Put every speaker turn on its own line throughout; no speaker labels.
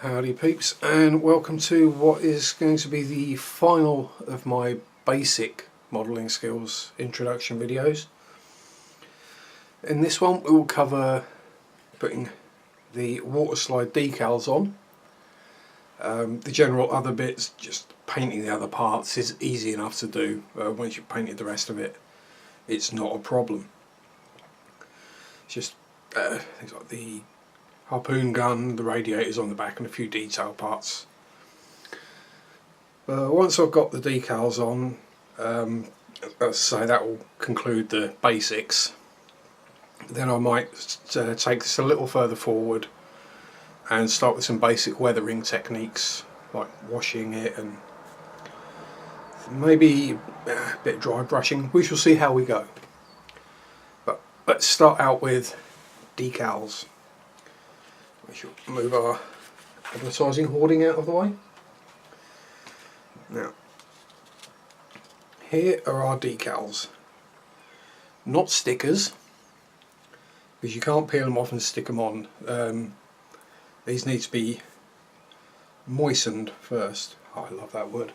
Howdy peeps, and welcome to what is going to be the final of my basic modelling skills introduction videos. In this one we will cover putting the water slide decals on. The general other bits, just painting the other parts, is easy enough to do. Once you've painted the rest of it, it's not a problem. It's just things like the harpoon gun, the radiators on the back, and a few detail parts. Once I've got the decals on, as I say, that will conclude the basics. Then I might take this a little further forward and start with some basic weathering techniques, like washing it and maybe a bit of dry brushing. We shall see how we go. But let's start out with decals. We shall move our advertising hoarding out of the way. Now, here are our decals. Not stickers, because you can't peel them off and stick them on. These need to be moistened first. Oh, I love that word.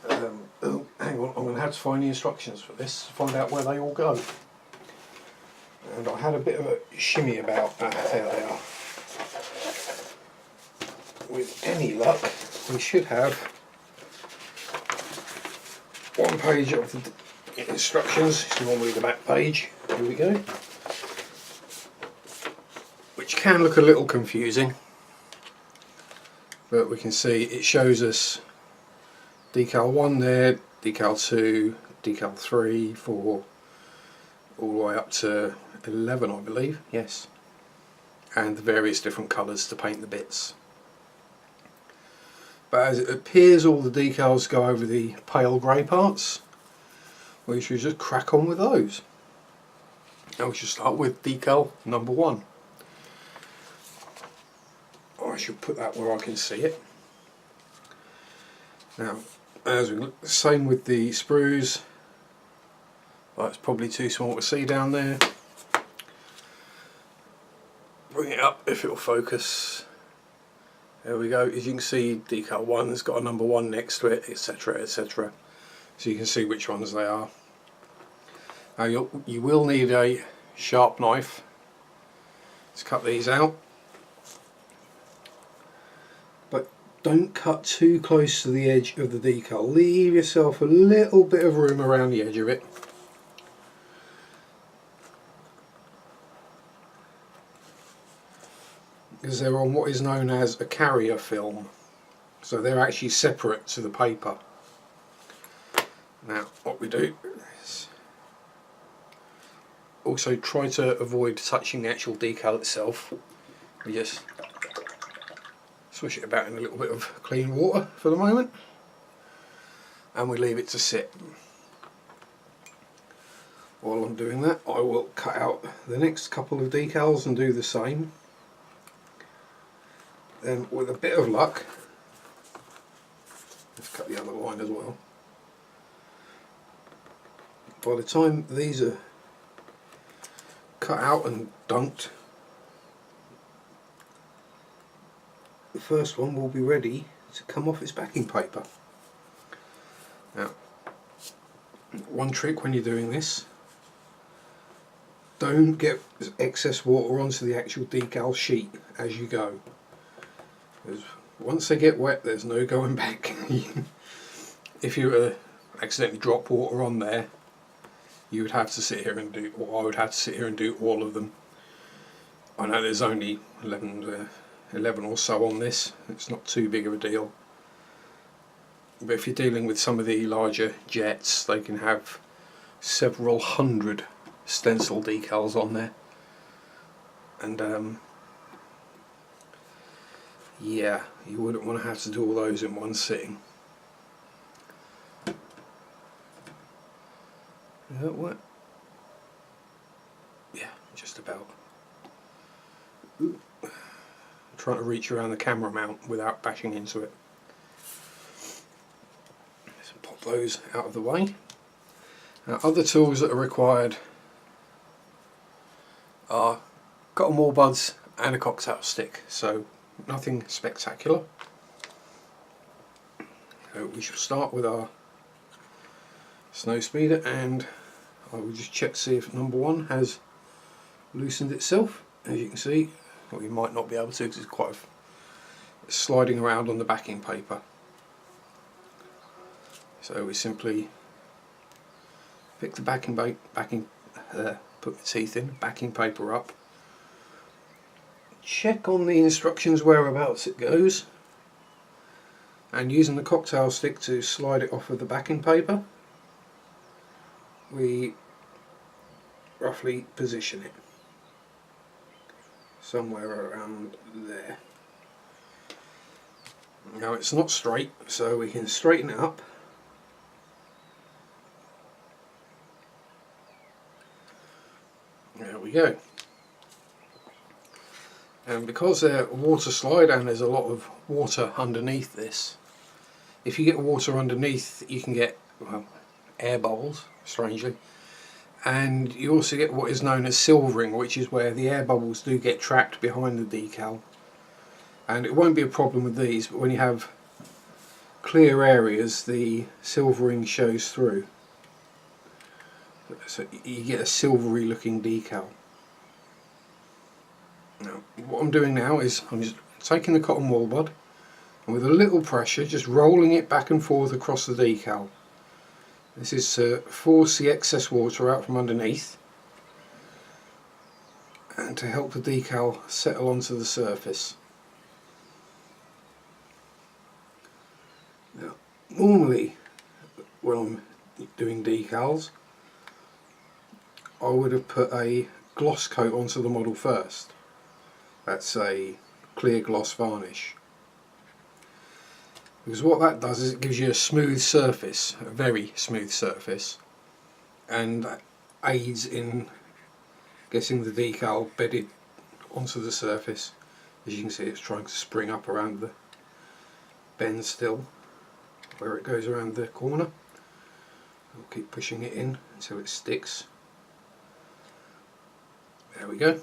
Oh, hang on, I'm going to have to find the instructions for this to find out where they all go. And I had a bit of a shimmy about that. There they are. With any luck, we should have one page of the instructions. It's normally the back page. Here we go. Which can look a little confusing, but we can see it shows us decal 1 there, decal 2, decal 3, 4, all the way up to 11, I believe. Yes, and the various different colours to paint the bits. But as it appears, all the decals go over the pale grey parts. We should just crack on with those. And we should start with decal number 1. I should put that where I can see it. Now, as we look, same with the sprues. Well, it's probably too small to see down there. Bring it up if it'll focus. There we go. As you can see, decal 1 has got a number 1 next to it, etc, etc. So you can see which ones they are. Now you will need a sharp knife to cut these out. But don't cut too close to the edge of the decal. Leave yourself a little bit of room around the edge of it. Because they're on what is known as a carrier film, so they're actually separate to the paper. Now what we do is also try to avoid touching the actual decal itself. We just swish it about in a little bit of clean water for the moment, and we leave it to sit. While I'm doing that, I will cut out the next couple of decals and do the same. Then with a bit of luck, let's cut the other line as well. By the time these are cut out and dunked, the first one will be ready to come off its backing paper. Now, one trick when you're doing this, don't get excess water onto the actual decal sheet as you go. Because once they get wet, there's no going back. If you accidentally drop water on there, you would have to sit here and do, or I would have to sit here and do all of them. I know there's only 11 or so on this. It's not too big of a deal. But if you're dealing with some of the larger jets, they can have several hundred stencil decals on there. And yeah, you wouldn't want to have to do all those in one sitting. Is that what? Yeah, just about. Ooh. I'm trying to reach around the camera mount without bashing into it. Let's pop those out of the way. Now, other tools that are required are cotton wool buds and a cocktail stick. So nothing spectacular. So we shall start with our snow speeder, and I will just check to see if number 1 has loosened itself. As you can see, well, you might not be able to because it's quite sliding around on the backing paper. So we simply pick the put my teeth in, backing paper up, check on the instructions whereabouts it goes, and using the cocktail stick to slide it off of the backing paper, we roughly position it somewhere around there. Now it's not straight, so we can straighten it up. There we go. And because they're water slide and there's a lot of water underneath this, if you get water underneath you can get, well, air bubbles, strangely, and you also get what is known as silvering, which is where the air bubbles do get trapped behind the decal. And it won't be a problem with these, but when you have clear areas the silvering shows through, so you get a silvery looking decal. Now what I'm doing now is I'm just taking the cotton wool bud and with a little pressure just rolling it back and forth across the decal. This is to force the excess water out from underneath and to help the decal settle onto the surface. Now normally when I'm doing decals I would have put a gloss coat onto the model first. That's a clear gloss varnish. Because what that does is it gives you a smooth surface, a very smooth surface, and that aids in getting the decal bedded onto the surface. As you can see, it's trying to spring up around the bend still, where it goes around the corner. I'll keep pushing it in until it sticks. There we go.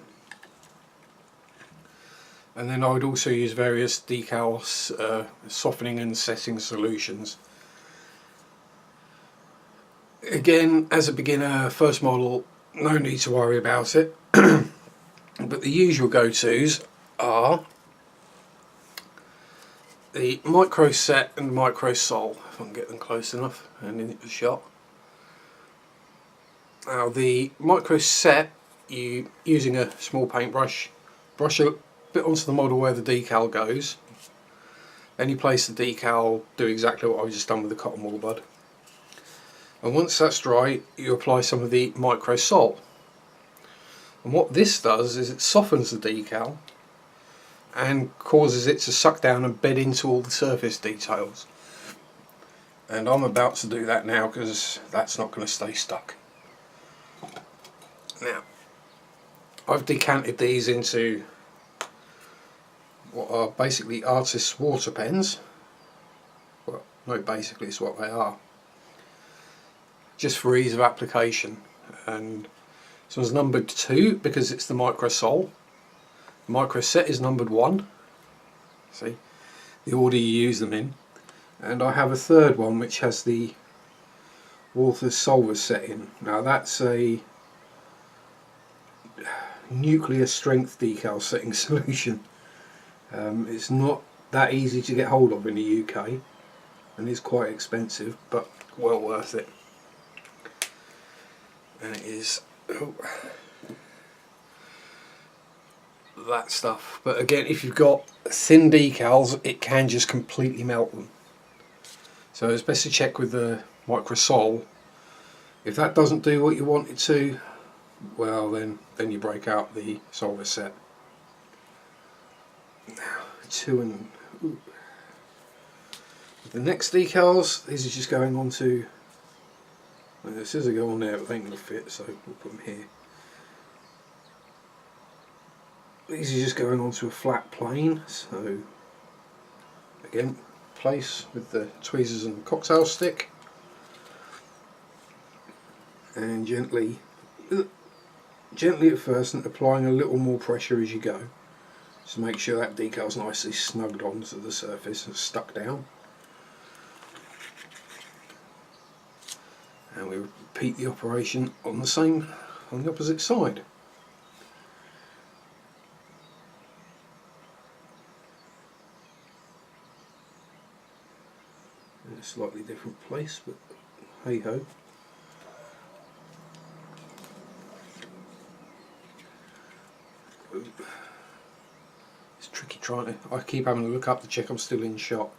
And then I would also use various decals, softening and setting solutions. Again, as a beginner, first model, no need to worry about it. But the usual go-tos are the micro set and micro sol, if I can get them close enough and in the shot. Now the micro set, you using a small paintbrush, brush a bit onto the model where the decal goes, then you place the decal, do exactly what I've just done with the cotton wool bud, and once that's dry you apply some of the micro sol. And what this does is it softens the decal and causes it to suck down and bed into all the surface details, and I'm about to do that now because that's not going to stay stuck. Now I've decanted these into what are basically artist's water pens. Well, no, basically it's what they are, just for ease of application. And this one's numbered 2 because it's the micro sol. The micro set is numbered 1, see the order you use them in, and I have a third one which has the Walther's Solver set in. Now that's a nuclear strength decal setting solution. It's not that easy to get hold of in the UK and is quite expensive, but well worth it. And it is that stuff. But again, if you've got thin decals it can just completely melt them, so it's best to check with the micro sol. If that doesn't do what you want it to, well then you break out the solver set. Now the next decals, these are just going on to, well, the scissors go on there but they ain't going to fit, so we'll put them here. These are just going onto a flat plane, so again place with the tweezers and cocktail stick and gently at first and applying a little more pressure as you go, Just make sure that decal's nicely snugged onto the surface and stuck down. And we repeat the operation on the opposite side. In a slightly different place, but hey ho. It's tricky trying to. I keep having to look up to check I'm still in shot.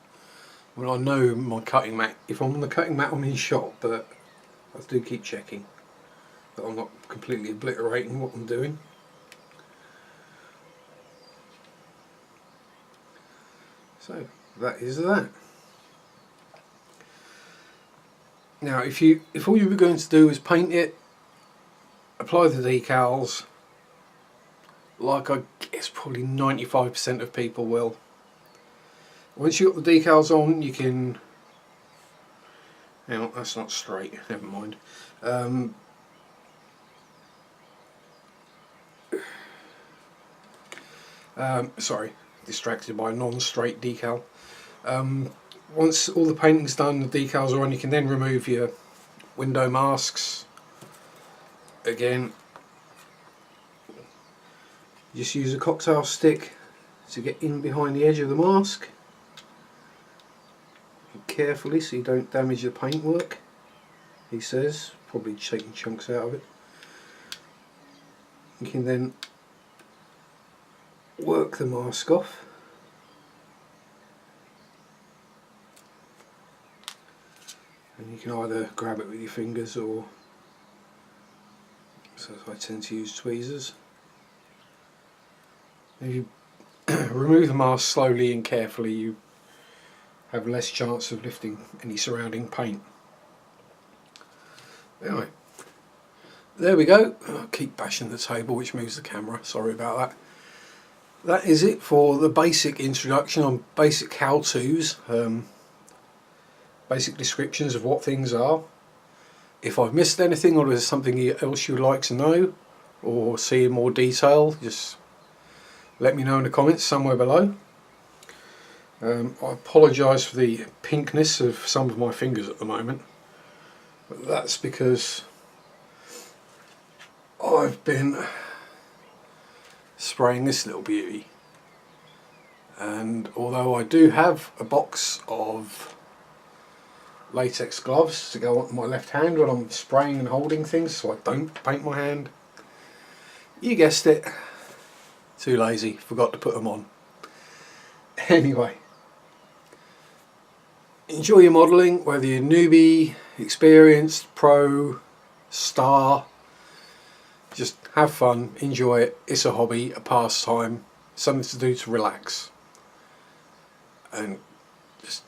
Well, I know my cutting mat. If I'm on the cutting mat, I'm in shot, but I do keep checking that I'm not completely obliterating what I'm doing. So that is that. Now, if all you were going to do is paint it, apply the decals, like I guess probably 95% of people will. Once you've got the decals on, you can. Hang on, that's not straight. Never mind. Sorry, distracted by a non-straight decal. Once all the painting's done, the decals are on, you can then remove your window masks. Again, just use a cocktail stick to get in behind the edge of the mask. Carefully so you don't damage the paintwork, he says, probably taking chunks out of it. You can then work the mask off. And you can either grab it with your fingers or, so I tend to use tweezers. If you remove the mask slowly and carefully, you have less chance of lifting any surrounding paint. Anyway, there we go. I'll keep bashing the table, which moves the camera, sorry about that. That is it for the basic introduction on basic how-tos. Basic descriptions of what things are. If I've missed anything or there's something else you'd like to know or see in more detail, just let me know in the comments somewhere below. I apologise for the pinkness of some of my fingers at the moment, but that's because I've been spraying this little beauty, and although I do have a box of latex gloves to go on my left hand when I'm spraying and holding things so I don't paint my hand, you guessed it, too lazy, forgot to put them on. Anyway, enjoy your modelling, whether you're newbie, experienced, pro, star. Just have fun, enjoy it. It's a hobby, a pastime, something to do to relax. And just,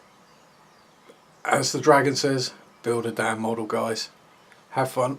as the dragon says, build a damn model, guys. Have fun.